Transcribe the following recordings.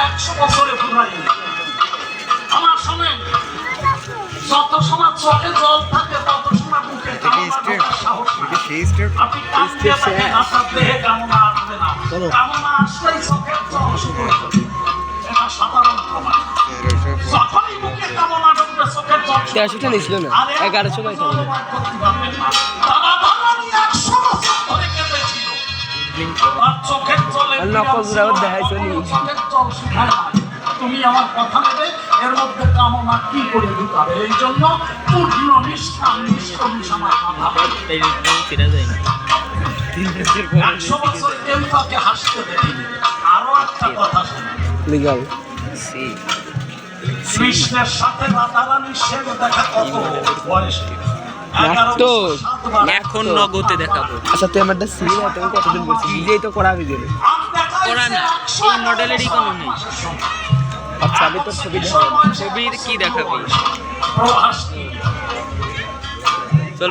আর 100 বছরে ঘুরাই আমার শোনেন যত সময় চোখে জল থাকে তত সময় মুখে আপনি কাঁদতে থাকেন আপনার দেহে কামনা আসবে না কামনা আসলেই চোখের জল শুরু হবে এটা সাধারণ প্রমাণ যখনই মুখে কামনা ঢুকবে চোখের জল 1300টা নিছিল না 1100 টাকা করতে পারবেন না তারা ধরানি 100 বছর ধরে কেঁদেছিল আর চোখের জলে নকলরাও দেখাইছো নি চোখের জল শুকায় না তুমি আমার কথা নেবে এর মধ্যে কামনা কি করে ঢুকাবে এই জন্য পূর্ণ নিষ্ঠা নিষ্কলুষ আমার কথা এই ফিরে যায় না 100 বছর কেউ তাকে হাসতে দেখিনি আরো একটা কথা শোনো লিগাল কৃষ্ণের সাথে রাধারানীর শেষ দেখা কত বয়স এখন নগদে দেখাবো। আচ্ছা তুই আমারটা সিরিজ আছে আমি কতদিন করছি নিজেই তো করাবি দিলে করা না এই মডেলেরই কোনো নেই। আচ্ছা আমি তোর ছবি দেখাবো ছবির কি দেখাবি? প্রভাস কি চল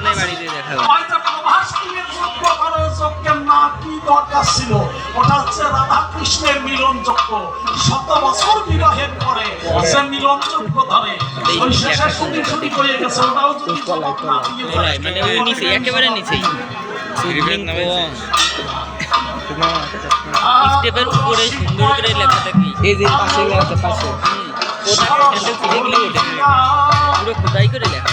নেই বাড়িতে দেখাবো। প্রভাস কিনের যোগ্য করে যোগ্যের না কি দরকার ছিল ওটা হচ্ছে রাধা কৃষ্ণের মিলন যোগ্য 100 বছর বিবাহের পরে সে মিলন যোগ্য ধরে ওই শেষে শুটি করে গেছে ওটাও যদি না দিয়ে ওলাই মানে ওই নিচে একেবারে নিচেই স্টেপের উপরে সুন্দর করে লেখা থাকে এই যে পাশে লেখাটা পাশে ওটা পুরো খোদাই করে লেখা